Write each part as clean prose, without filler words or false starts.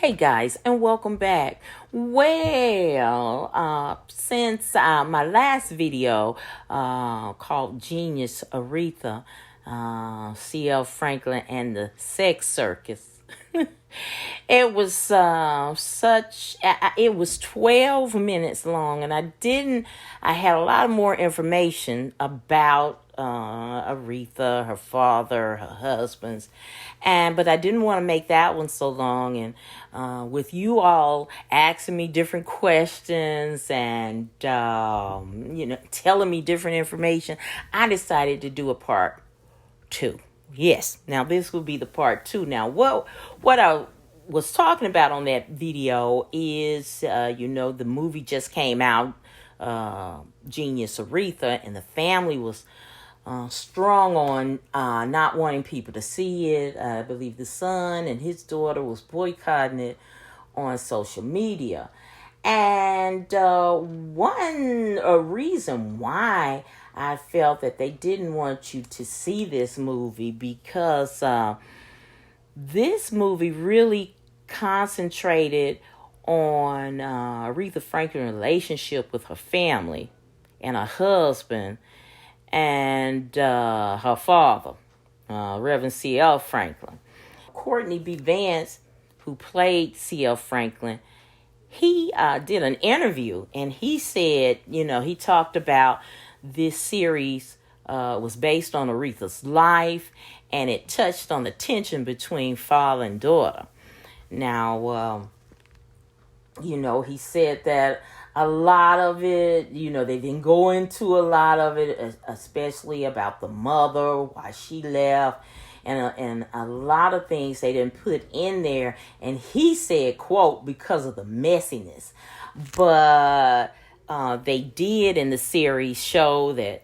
Hey guys, and welcome back. Since my last video called Genius Aretha C L Franklin and the Sex Circus, it was it was 12 minutes long, and I had a lot more information about Aretha, her father, her husbands, but I didn't want to make that one so long. And with you all asking me different questions and telling me different information, I decided to do a part two. Yes, now this will be the part two. Now, what I was talking about on that video is, the movie just came out, Genius Aretha, and the family was strong on not wanting people to see it. I believe the son and his daughter was boycotting it on social media. And one reason why I felt that they didn't want you to see this movie, because this movie really concentrated on Aretha Franklin's relationship with her family and her husband and her father, Rev C L Franklin. Courtney B. Vance, who played C L Franklin, he did an interview, and he said, he talked about this series was based on Aretha's life, and it touched on the tension between father and daughter. Now, he said that a lot of it, they didn't go into a lot of it, especially about the mother, why she left, and a lot of things they didn't put in there. And he said, quote, because of the messiness. But they did in the series show that,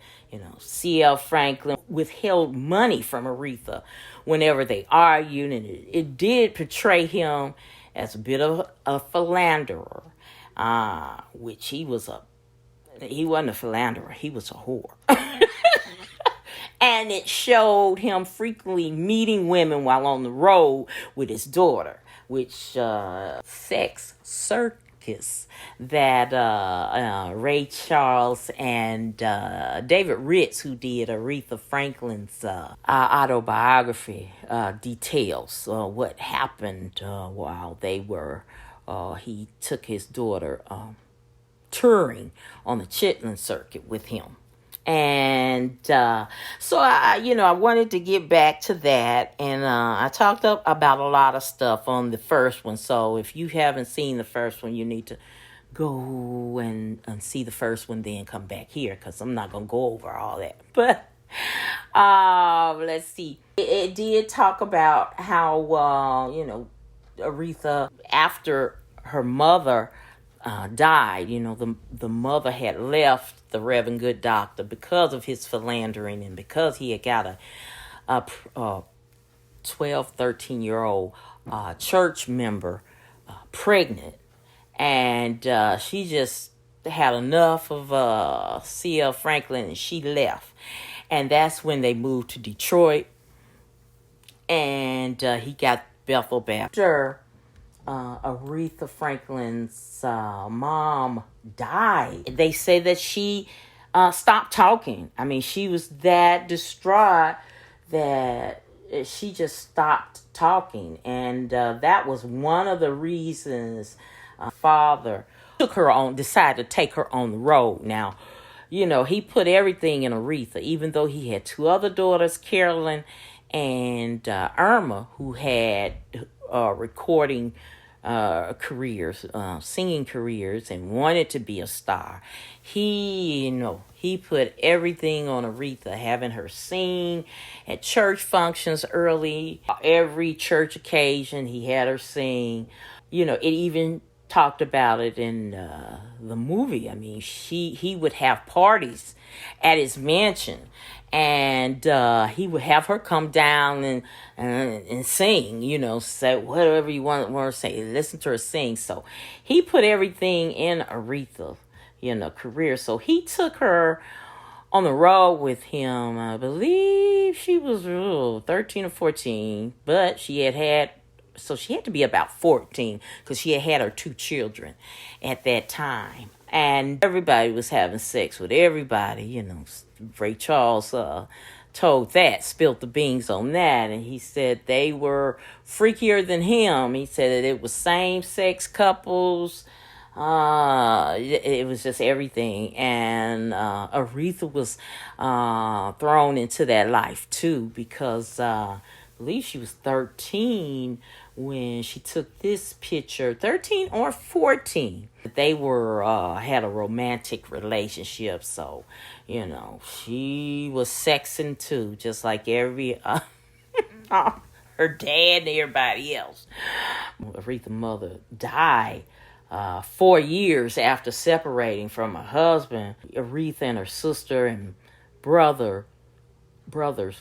C L Franklin withheld money from Aretha whenever they argued, and it did portray him as a bit of a philanderer. Which he wasn't a philanderer, he was a whore. And it showed him frequently meeting women while on the road with his daughter, which Sex Circus, that Ray Charles and David Ritz, who did Aretha Franklin's autobiography, details what happened while they were he took his daughter touring on the Chitlin circuit with him. And so I wanted to get back to that, and I talked about a lot of stuff on the first one. So if you haven't seen the first one, you need to go and see the first one, then come back here, because I'm not going to go over all that. But let's see. It did talk about how, Aretha, after her mother died, the mother had left the Reverend Good Doctor because of his philandering, and because he had got a 12, 13-year-old church member pregnant. And she just had enough of C L Franklin, and she left. And that's when they moved to Detroit, and he got Bethel Baptist. After Aretha Franklin's mom died, they say that she stopped talking. I mean, she was that distraught that she just stopped talking. And that was one of the reasons father decided to take her on the road. Now, he put everything in Aretha, even though he had two other daughters, Carolyn and Irma, who had recording careers, singing careers, and wanted to be a star. He put everything on Aretha, having her sing at church functions early. Every church occasion, he had her sing. It even talked about it in the movie. I mean, he would have parties at his mansion, and he would have her come down and sing, say whatever you want to say, listen to her sing. So he put everything in Aretha, career. So he took her on the road with him. I believe she was 13 or 14, but she had So she had to be about 14 because she had her 2 children at that time. And everybody was having sex with everybody. Ray Charles spilled the beans on that. And he said they were freakier than him. He said that it was same-sex couples. It was just everything. And Aretha was thrown into that life too, because I believe she was 13 when she took this picture, 13 or 14. They were had a romantic relationship, so she was sexing too, just like every her dad and everybody else. Aretha's mother died 4 years after separating from her husband. Aretha and her sister and brothers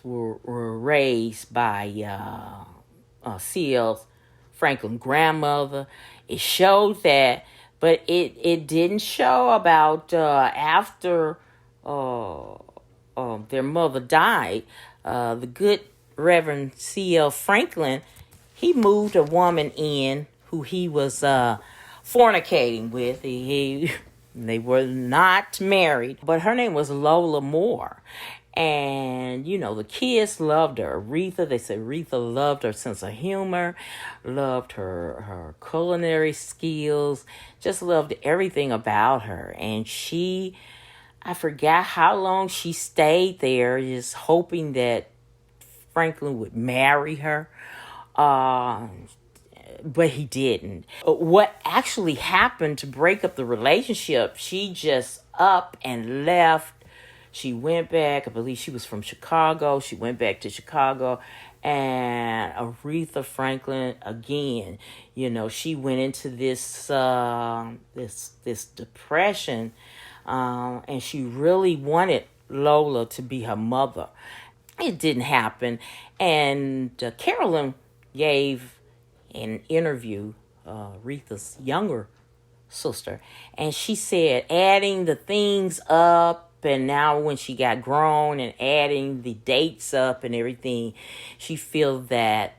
were raised by C L Franklin grandmother. It showed that, but it didn't show about after their mother died. The good Reverend C L Franklin, he moved a woman in who he was fornicating with. They were not married, but her name was Lola Moore. And, the kids loved her. Aretha, they said Aretha loved her sense of humor, loved her culinary skills, just loved everything about her. And I forgot how long she stayed there, just hoping that Franklin would marry her. But he didn't. What actually happened to break up the relationship, she just up and left. She went back. I believe she was from Chicago. She went back to Chicago. And Aretha Franklin, again, she went into this this depression. And she really wanted Lola to be her mother. It didn't happen. And Carolyn gave an interview, Aretha's younger sister, and she said adding the things up, and now when she got grown and adding the dates up and everything, she feels that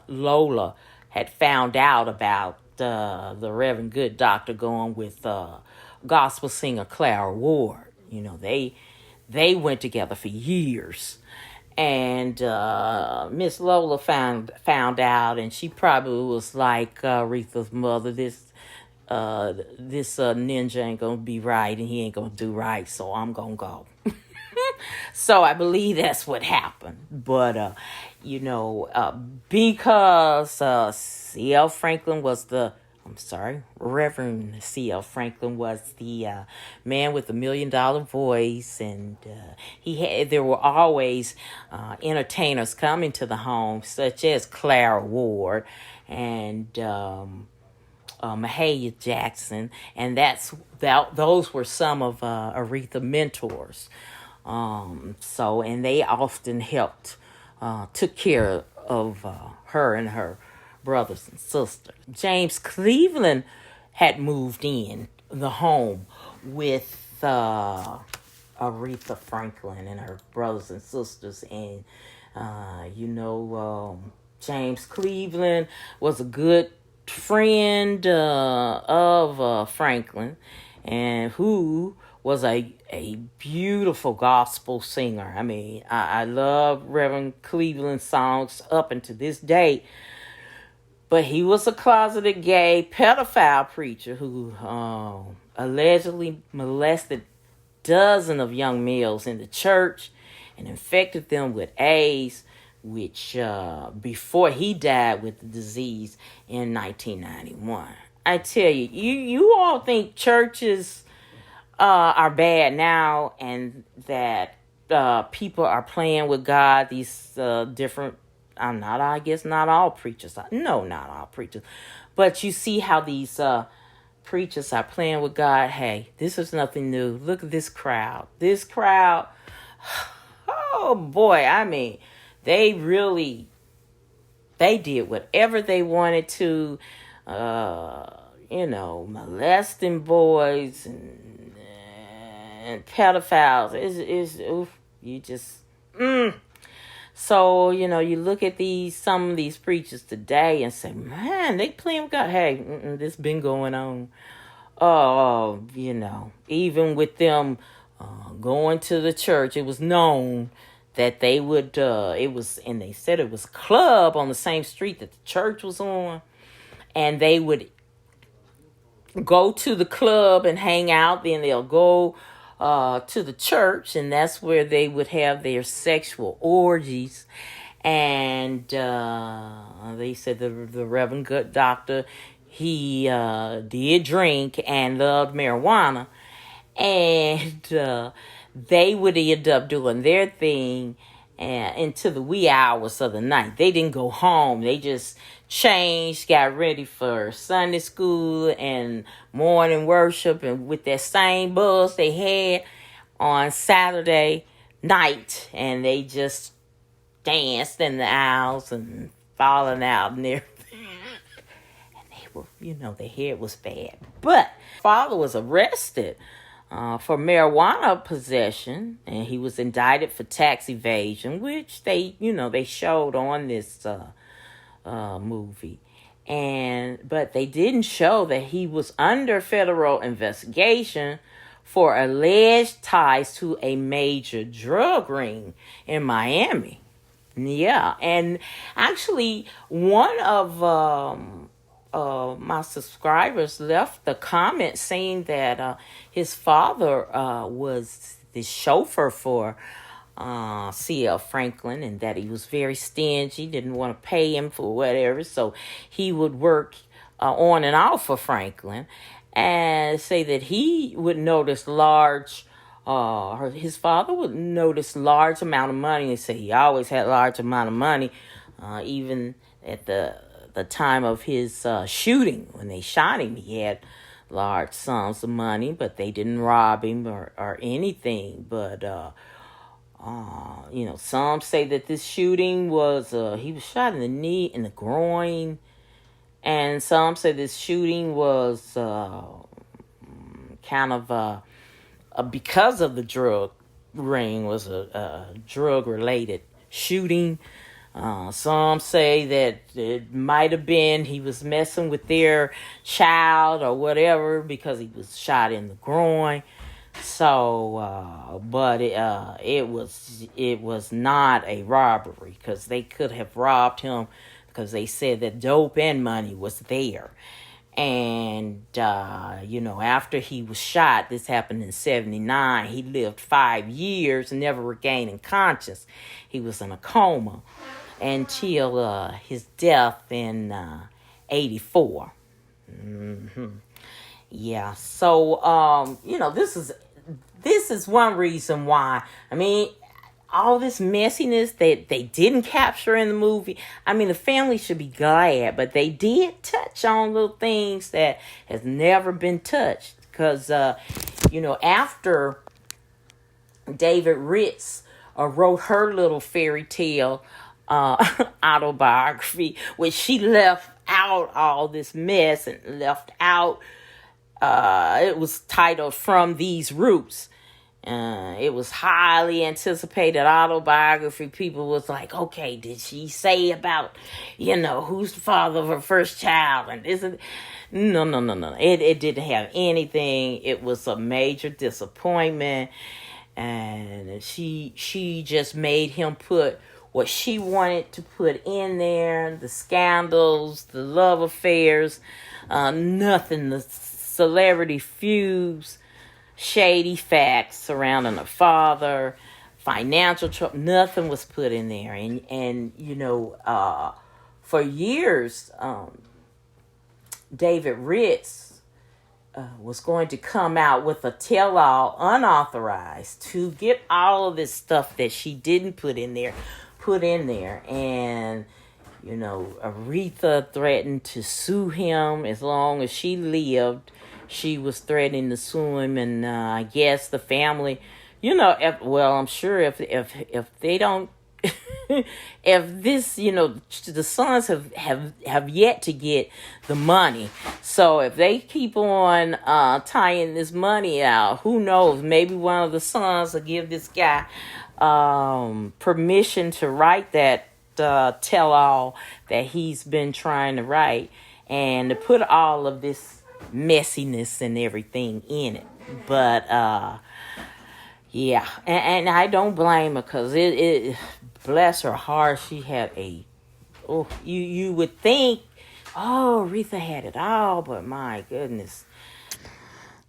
Lola had found out about the Reverend Good Doctor going with gospel singer Clara Ward. They went together for years. And Miss Lola found out, and she probably was like Aretha's mother, this ninja ain't gonna be right, and he ain't gonna do right, so I'm gonna go. So I believe that's what happened. But because C L Franklin was Reverend C L Franklin was the man with the $1 million voice, and there were always entertainers coming to the home, such as Clara Ward and Mahalia Jackson, and those were some of Aretha mentors. And they often helped, took care of her and her brothers and sisters. James Cleveland had moved in the home with Aretha Franklin and her brothers and sisters, and James Cleveland was a good friend of Franklin, and who was a beautiful gospel singer. I mean, I love Reverend Cleveland's songs up until this day. But he was a closeted gay pedophile preacher who allegedly molested dozens of young males in the church and infected them with AIDS, which before he died with the disease in 1991. I tell you, you all think churches are bad now, and that people are playing with God. These different, I guess not all preachers. No, not all preachers. But you see how these preachers are playing with God. Hey, this is nothing new. Look at this crowd. This crowd, oh boy, I mean, they did whatever they wanted to, molesting boys and pedophiles. You just, So, you look at some of these preachers today and say, man, they playing with God. Hey, this been going on. Even with them going to the church, it was known that they would, and they said it was a club on the same street that the church was on. And they would go to the club and hang out. Then they'll go to the church, and that's where they would have their sexual orgies. And they said the Reverend Good Doctor, he did drink and loved marijuana. And they would end up doing their thing into the wee hours of the night. They didn't go home. They just changed, got ready for Sunday school and morning worship, and with that same buzz they had on Saturday night, and they just danced in the aisles and falling out and everything. And they were, their hair was bad. But father was arrested for marijuana possession, and he was indicted for tax evasion, which they showed on this movie. But they didn't show that he was under federal investigation for alleged ties to a major drug ring in Miami. Yeah, and actually one of my subscribers left the comment saying that his father was the chauffeur for C L Franklin, and that he was very stingy, didn't want to pay him for whatever, so he would work on and off for Franklin, and say that he would notice his father would notice large amount of money. They say he always had large amount of money, even at the time of his shooting. When they shot him, he had large sums of money, but they didn't rob him or anything. But some say that this shooting was he was shot in the knee, in the groin, and some say this shooting was kind of because of the drug ring, was a drug related shooting. Some say that it might have been he was messing with their child or whatever, because he was shot in the groin. So, but it was not a robbery, because they could have robbed him, because they said that dope and money was there. And, after he was shot, this happened in 1979, he lived 5 years, never regaining conscience. He was in a coma until his death in 1984. Mm-hmm. Yeah, so, this is one reason why, all this messiness that they didn't capture in the movie. The family should be glad, but they did touch on little things that has never been touched. Because, after David Ritz wrote her little fairy tale autobiography, which she left out all this mess and left out, it was titled From These Roots. It was highly anticipated autobiography. People was like, okay, did she say about, who's the father of her first child? And this and no. It didn't have anything. It was a major disappointment. And she just made him put what she wanted to put in there, the scandals, the love affairs, nothing, the celebrity feuds, shady facts surrounding the father, financial trouble, nothing was put in there. And for years, David Ritz was going to come out with a tell-all unauthorized to get all of this stuff that she didn't put in there. And Aretha threatened to sue him as long as she lived. She was threatening to sue him, and I guess the family, I'm sure if they don't if this, the sons have yet to get the money. So if they keep on tying this money out, who knows? Maybe one of the sons will give this guy permission to write that tell-all that he's been trying to write, and to put all of this messiness and everything in it. But yeah, and I don't blame her, because it bless her heart, she had you would think, Aretha had it all, but my goodness.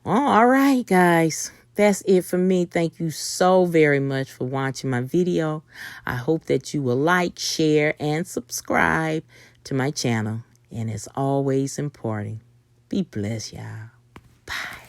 Well, all right, guys. That's it for me. Thank you so very much for watching my video. I hope that you will like, share, and subscribe to my channel. And as always important, be blessed, y'all. Bye.